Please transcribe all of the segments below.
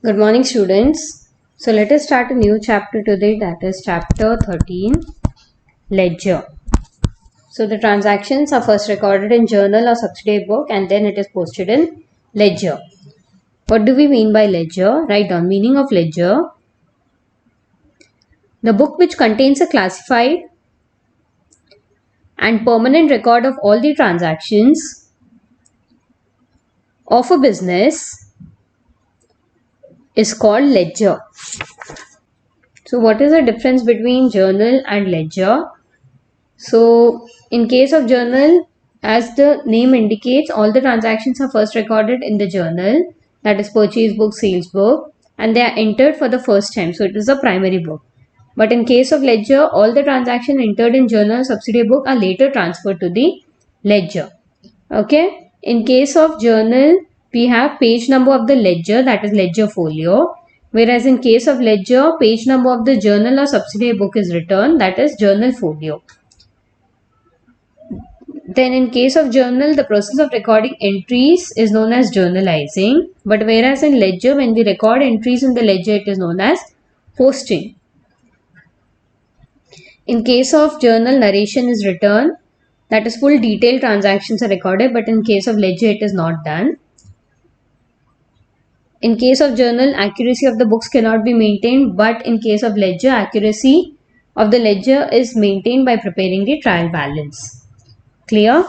Good morning, students. So let us start a new chapter today, that is chapter 13, ledger. So the transactions are first recorded in journal or subsidiary book and then it is posted in ledger. What do we mean by ledger? Write down meaning of ledger. The book which contains a classified and permanent record of all the transactions of a business is called ledger. So what is the difference between journal and ledger? So in case of journal, as the name indicates, all the transactions are first recorded in the journal, that is purchase book, sales book, and they are entered for the first time. So it is a primary book. But in case of ledger, all the transactions entered in journal subsidiary book are later transferred to the ledger. Okay. In case of journal, we have page number of the ledger, that is ledger folio. Whereas in case of ledger, page number of the journal or subsidiary book is written, that is journal folio. Then in case of journal, the process of recording entries is known as journalizing. But whereas in ledger, when we record entries in the ledger, it is known as posting. In case of journal, narration is written, that is full detailed transactions are recorded, but in case of ledger, it is not done. In case of journal, accuracy of the books cannot be maintained, but in case of ledger, accuracy of the ledger is maintained by preparing the trial balance. Clear?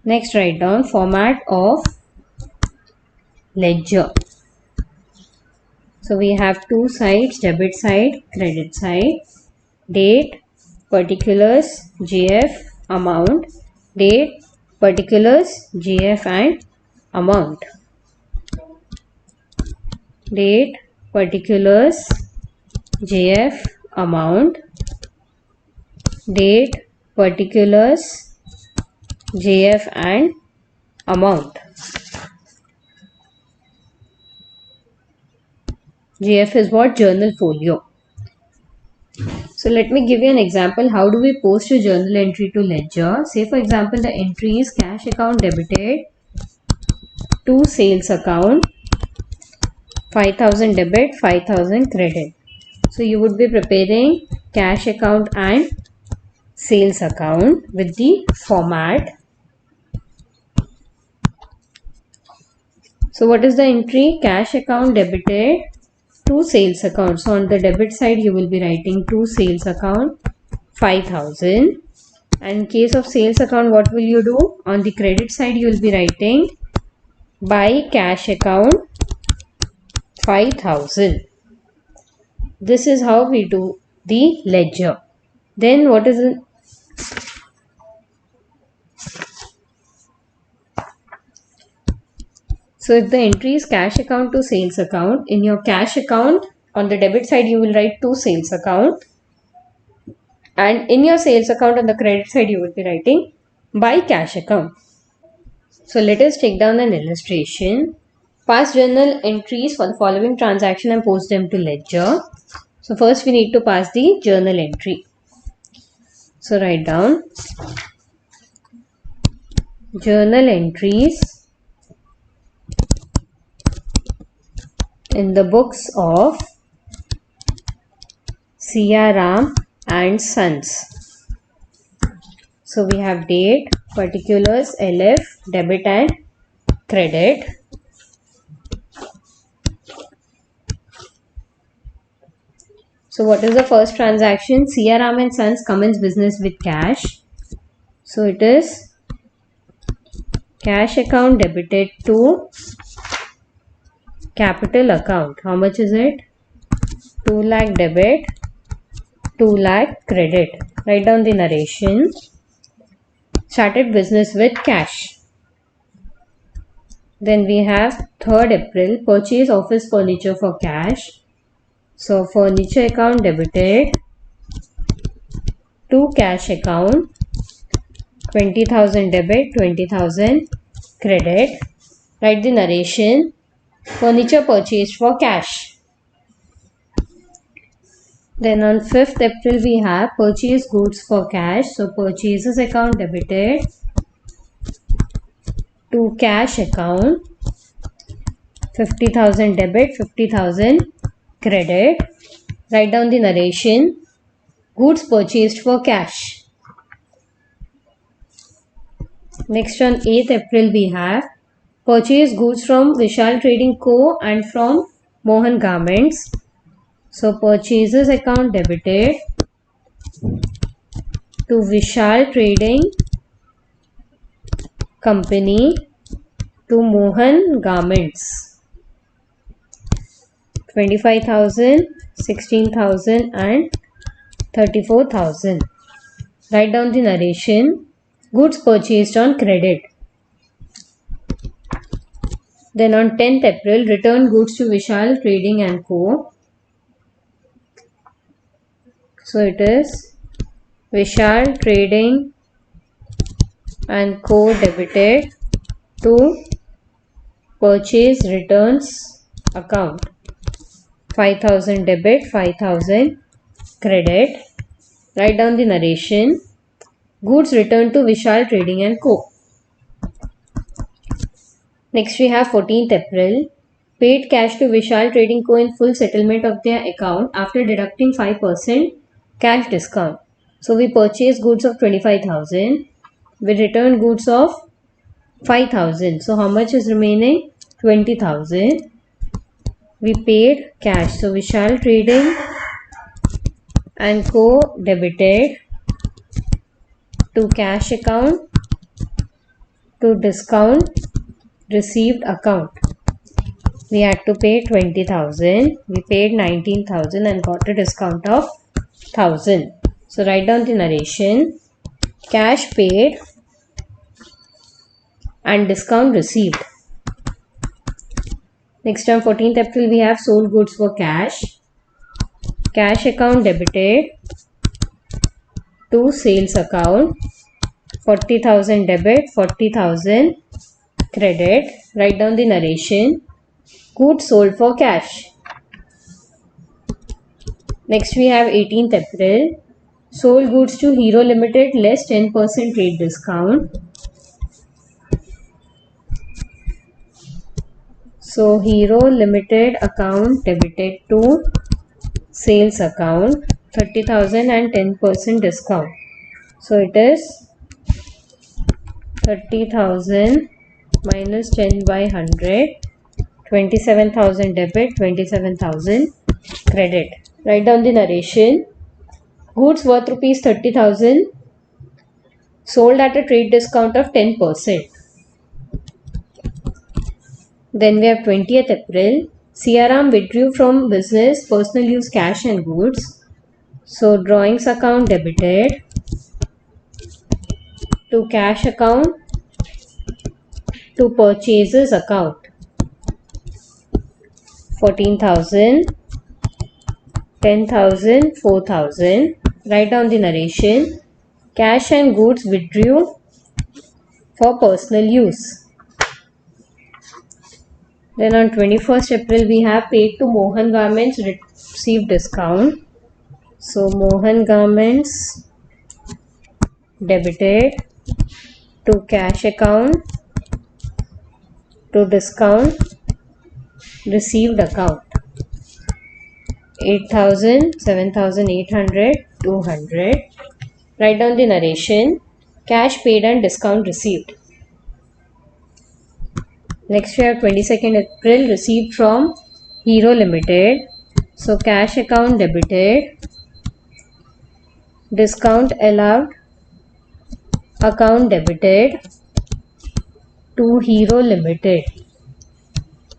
Next, write down format of ledger. So we have two sides, debit side, credit side, date, particulars, GF, amount, date, particulars, GF and amount. Date, particulars, GF, amount, date, particulars, GF and amount. GF is what? Journal folio. So let me give you an example. How do we post a journal entry to ledger? Say for example, the entry is cash account debited to sales account, 5,000 debit, 5,000 credit. So you would be preparing cash account and sales account with the format. So what is the entry? Cash account debited to sales account. So on the debit side, you will be writing to sales account 5,000. And in case of sales account, what will you do? On the credit side, you will be writing by cash account 5,000. This is how we do the ledger. Then what is it? So if the entry is cash account to sales account, in your cash account, on the debit side, you will write to sales account. And in your sales account, on the credit side, you will be writing by cash account. So let us take down an illustration. Pass journal entries for the following transaction and post them to ledger. So first we need to pass the journal entry. So write down journal entries in the books of C.R. Ram and Sons. So we have date, particulars, LF, debit and credit. So what is the first transaction? C.R. Ram and Sons commence business with cash. So it is cash account debited to capital account. How much is it? 2 lakh debit, 2 lakh credit. Write down the narration. Started business with cash. Then we have 3rd April, purchase office furniture for cash. So furniture account debited to cash account, 20,000 debit, 20,000 credit. Write the narration. Furniture purchased for cash. Then on 5th April we have purchase goods for cash. So purchases account debited to cash account, 50,000 debit, 50,000 credit. Write down the narration. Goods purchased for cash. Next on 8th April we have purchase goods from Vishal Trading Co. and from Mohan Garments. So purchases account debited to Vishal Trading Company to Mohan Garments. 25,000, 16,000 and 34,000. Write down the narration. Goods purchased on credit. Then on 10th April, return goods to Vishal Trading and Co. So it is Vishal Trading and Co. debited to purchase returns account. 5,000 debit, 5,000 credit. Write down the narration. Goods returned to Vishal Trading and Co. Next we have 14th April. Paid cash to Vishal Trading Co. in full settlement of their account after deducting 5% cash discount. So we purchased goods of 25,000. We returned goods of 5,000. So how much is remaining? 20,000. We paid cash. So Vishal Trading and Co. debited to cash account to discount received account. We had to pay 20,000. We paid 19,000 and got a discount of 1,000. So write down the narration. Cash paid and discount received. Next on 14th April we have sold goods for cash. Cash account debited to sales account. 40,000 debit, 40,000 credit. Write down the narration. Goods sold for cash. Next we have 18th April. Sold goods to Hero Limited less 10% trade discount. So Hero Limited account debited to sales account. 30,000 and 10% discount. So it is 30,000 minus 10 by 100. 27,000 debit, 27,000 credit. Write down the narration. Goods worth rupees 30,000 sold at a trade discount of 10%. Then we have 20th April. Siaram withdrew from business personal use cash and goods. So drawings account debited to cash account to purchases account. 14,000, 10,000, 4,000. Write down the narration. Cash and goods withdrew for personal use. Then on 21st April we have paid to Mohan Garments, received discount. So Mohan Garments debited to cash account to discount received account. 8,000, 7,800, 200. Write down the narration. Cash paid and discount received. Next we have 22nd April. Received from Hero Limited. So cash account debited. Discount allowed account debited to Hero Limited.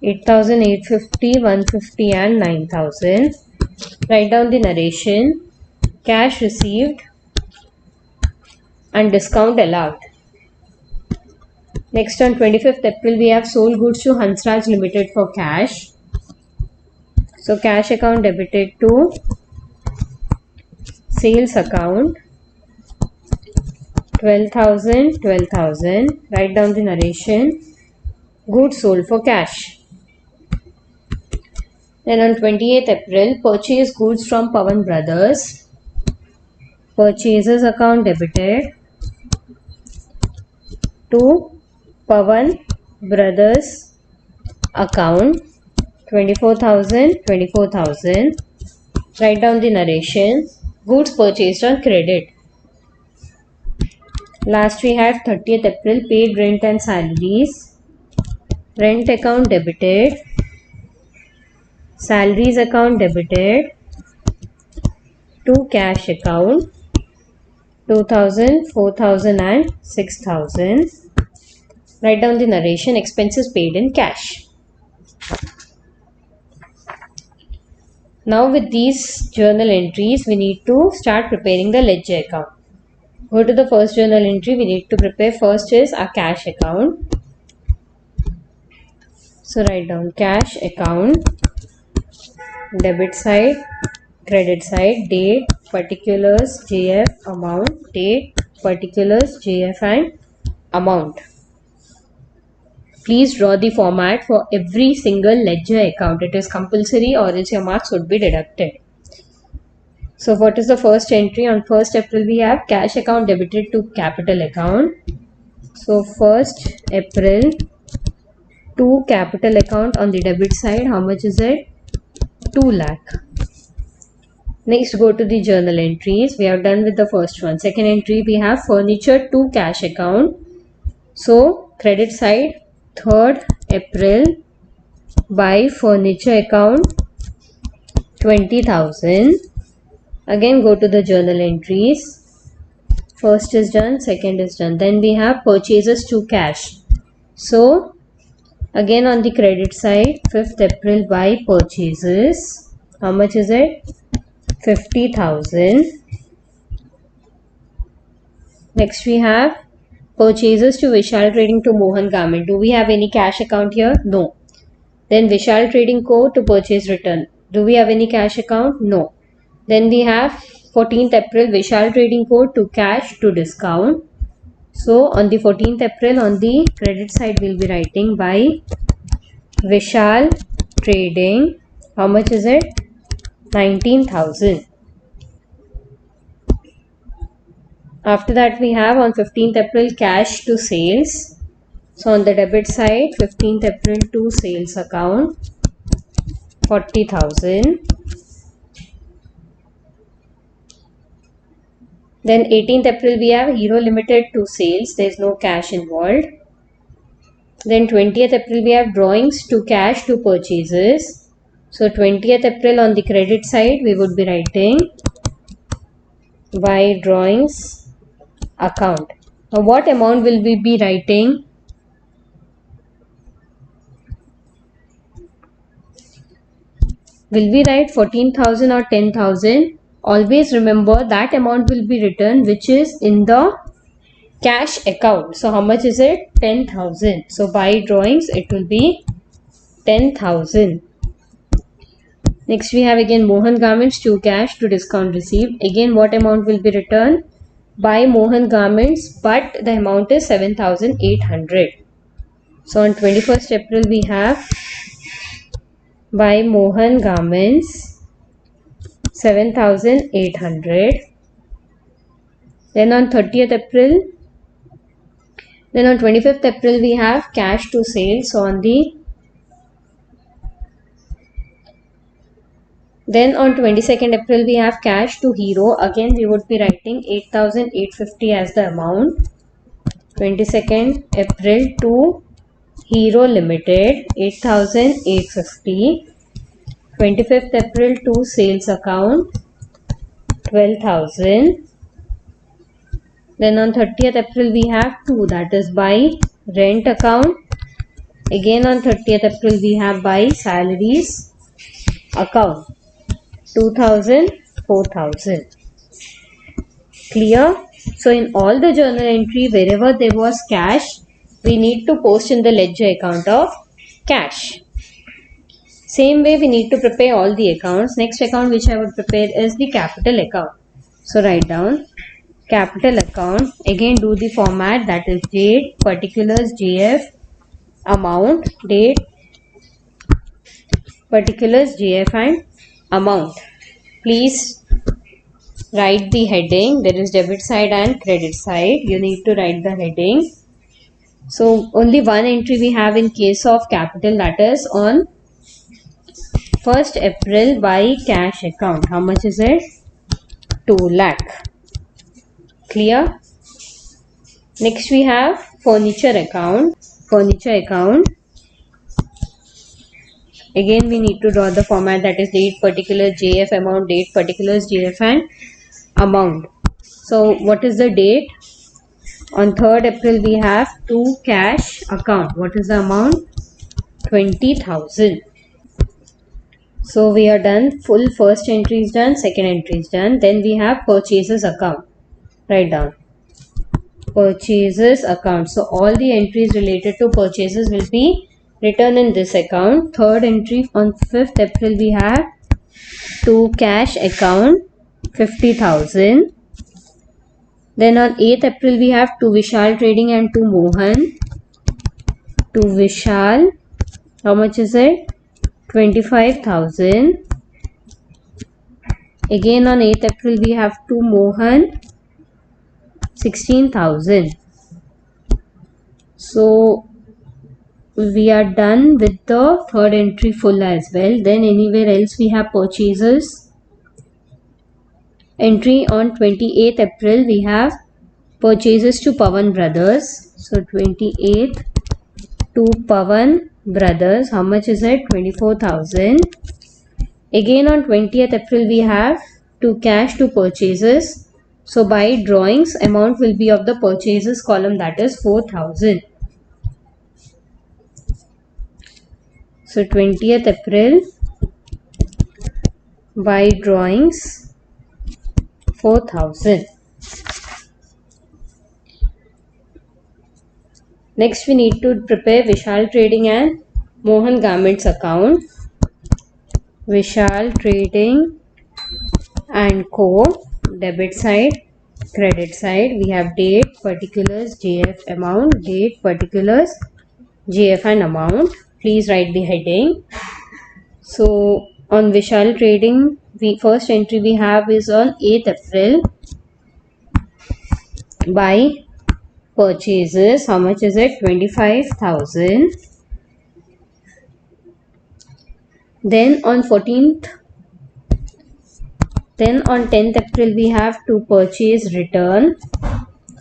8,850, 150 and 9,000. Write down the narration. Cash received and discount allowed. Next on 25th April we have sold goods to Hansraj Limited for cash. So cash account debited to sales account. 12,000, 12,000. Write down the narration. Goods sold for cash. Then on 28th April, purchase goods from Pawan Brothers. Purchases account debited to Pawan Brothers account 24,000, 24,000. Write down the narration. Goods purchased on credit. Last we had 30th April, paid rent and salaries. Rent account debited. Salaries account debited. To cash account 2,000, 4,000 and 6,000. Write down the narration. Expenses paid in cash. Now with these journal entries, we need to start preparing the ledger account. Go to the first journal entry. We need to prepare first is our cash account. So write down cash account, debit side, credit side, date, particulars, JF, amount, date, particulars, JF and amount. Please draw the format for every single ledger account. It is compulsory or else your marks would be deducted. So what is the first entry? On 1st April we have cash account debited to capital account. So 1st April to capital account on the debit side. How much is it? 2 lakh. Next go to the journal entries. We have done with the first one. Second entry we have furniture to cash account. So credit side 3rd April by furniture account 20,000. Again go to the journal entries. First is done, second is done. Then we have purchases to cash. So again on the credit side 5th April by purchases. How much is it? 50,000. Next we have purchases to Vishal Trading to Mohan Garment. Do we have any cash account here? No. Then Vishal Trading Co. to purchase return. Do we have any cash account? No. Then we have 14th April Vishal Trading Co. to cash to discount. So on the 14th April on the credit side we will be writing by Vishal Trading. How much is it? 19,000. After that we have on 15th April cash to sales. So on the debit side 15th April to sales account 40,000. Then 18th April we have Hero Limited to sales. There is no cash involved. Then 20th April we have drawings to cash to purchases. So 20th April on the credit side we would be writing by drawings account. Now what amount will we be writing? Will we write 14,000 or 10,000? Always remember that amount will be written which is in the cash account. So how much is it? 10,000. So by drawings it will be 10,000. Next we have again Mohan Garments to cash to discount received. Again what amount will be written? By Mohan Garments, but the amount is 7,800. So on 21st April we have by Mohan Garments 7,800. Then on 30th April, then on 25th April we have cash to sales. So on the then on 22nd April we have cash to Hero. Again we would be writing 8,850 as the amount. 22nd April to Hero Limited 8,850. 25th April to sales account 12,000. Then on 30th April we have 2, that is by rent account. Again on 30th April we have by salaries account 2,000, 4,000. Clear? So in all the journal entry wherever there was cash, we need to post in the ledger account of cash. Same way we need to prepare all the accounts. Next account which I would prepare is the capital account. So write down capital account. Again do the format, that is date, particulars, JF, amount, date, particulars, JF and amount. Please write the heading. There is debit side and credit side. You need to write the heading. So only one entry we have in case of capital, that is on 1st April by cash account. How much is it? 2 lakh. Clear? Next we have furniture account. Furniture account. Again we need to draw the format, that is date particular JF amount, date particulars JF and amount. So what is the date? On 3rd April we have 2 cash account. What is the amount? 20,000. So we are done. Full first entry is done, second entry is done. Then we have purchases account. Write down. Purchases account. So all the entries related to purchases will be written in this account. Third entry on 5th April we have 2 cash account, 50,000. Then on 8th April we have 2 Vishal trading and 2 Mohan. 2 Vishal. How much is it? 25,000. Again on 8th April we have 2 Mohan, 16,000. So we are done with the third entry full as well. Then anywhere else we have purchases. Entry on 28th April we have purchases to Pawan Brothers. So 28th to Pawan Brothers. How much is it? 24,000. Again on 20th April we have to cash to purchases. So by drawings, amount will be of the purchases column, that is 4,000. So 20th April by drawings 4,000. Next we need to prepare Vishal Trading and Mohan Garments account. Vishal Trading and Co. Debit side, credit side. We have date, particulars, JF amount, date, particulars, JF and amount. Please write the heading. So on Vishal Trading, first entry we have is on 8th April by purchases. How much is it? 25,000. Then on 10th April we have to purchase return.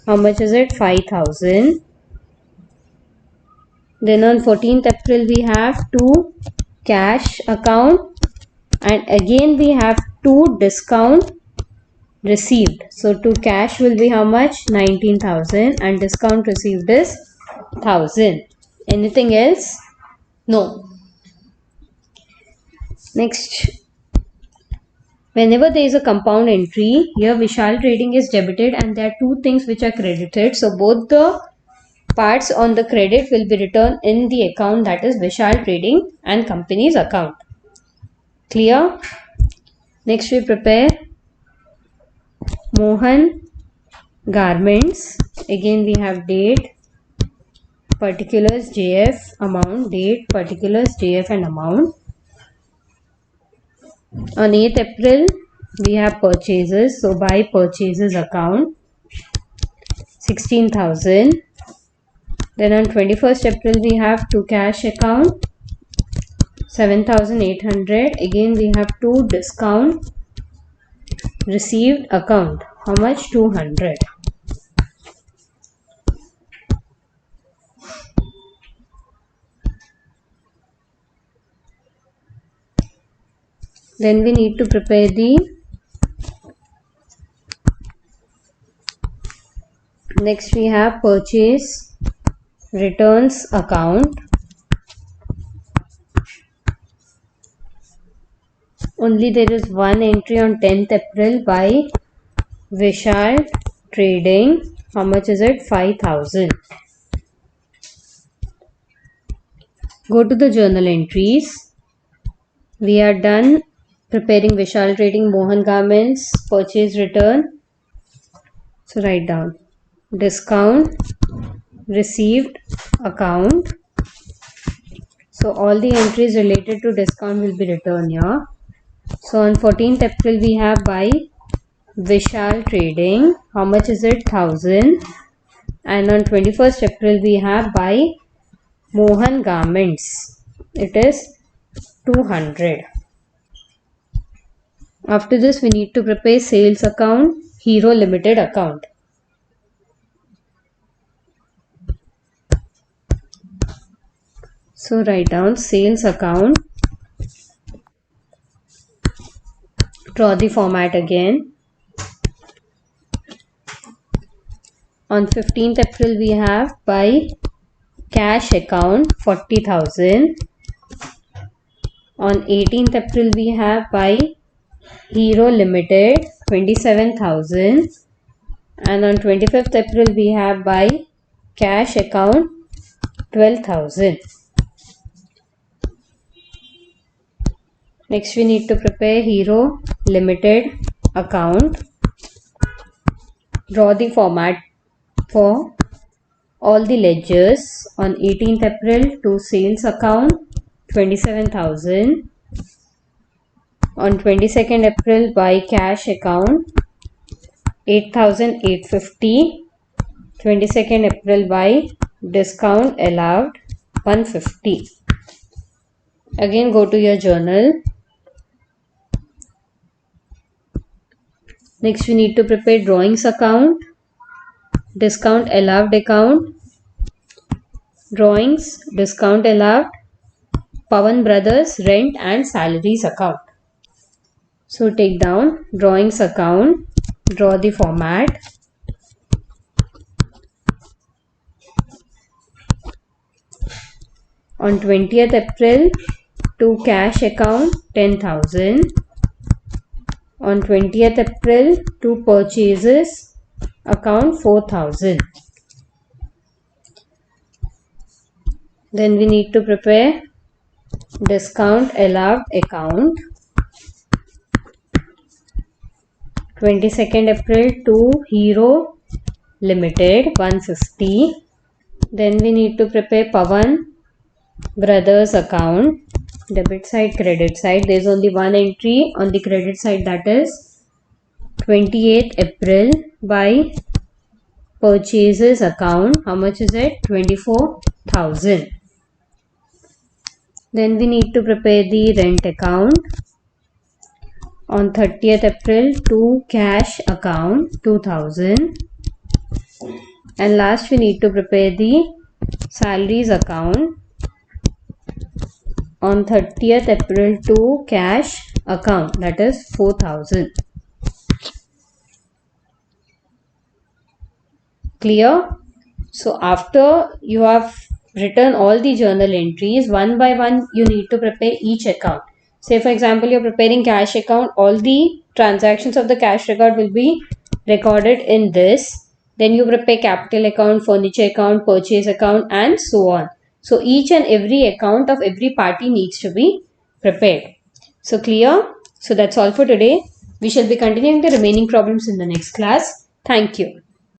How much is it? 5,000. Then on 14th April we have to cash account, and again we have to discount received. So to cash will be how much? 19,000 and discount received is 1,000. Anything else? No. Next, whenever there is a compound entry, here Vishal Trading is debited and there are two things which are credited. So both the parts on the credit will be written in the account, that is Vishal Trading and Company's account. Clear? Next we prepare Mohan Garments. Again we have date, particulars, JF, amount, date, particulars, JF and amount. On 8th April we have purchases. So by purchases account 16,000. Then on 21st April we have to cash account 7,800. Again we have to discount received account. How much? 200. Then we need to prepare the next we have purchase returns account. Only there is one entry on 10th April by Vishal Trading. How much is it? 5,000. Go to the journal entries. We are done preparing Vishal Trading, Mohan Garments, purchase return. So write down discount received account. So all the entries related to discount will be written here. So on 14th April we have by Vishal Trading. How much is it? 1,000. And on 21st April we have by Mohan Garments. It is 200. After this we need to prepare sales account, Hero Limited account. So write down sales account. Draw the format again. On 15th April we have by cash account 40,000. On 18th April we have by Hero Limited 27,000. And on 25th April we have by cash account 12,000. Next we need to prepare Hero Limited account. Draw the format for all the ledgers. On 18th April to sales account 27,000. On 22nd April by cash account 8,850. 22nd April by discount allowed 150. Again go to your journal. Next we need to prepare drawings account, discount allowed account, drawings, discount allowed, Pawan Brothers rent and salaries account. So take down drawings account, draw the format. On 20th April to cash account 10,000. On 20th April to purchases account 4,000. Then we need to prepare discount allowed account. 22nd April to Hero Limited 150. Then we need to prepare Pawan Brothers account, debit side, credit side. There is only one entry on the credit side, that is 28th April by purchases account. How much is it? 24,000. Then we need to prepare the rent account. On 30th April to cash account 2,000. And last we need to prepare the salaries account. On 30th April to cash account, that is 4,000. Clear? So after you have written all the journal entries, one by one you need to prepare each account. Say for example you are preparing cash account, all the transactions of the cash record will be recorded in this. Then you prepare capital account, furniture account, purchase account and so on. So each and every account of every party needs to be prepared. So clear? So that's all for today. We shall be continuing the remaining problems in the next class. Thank you.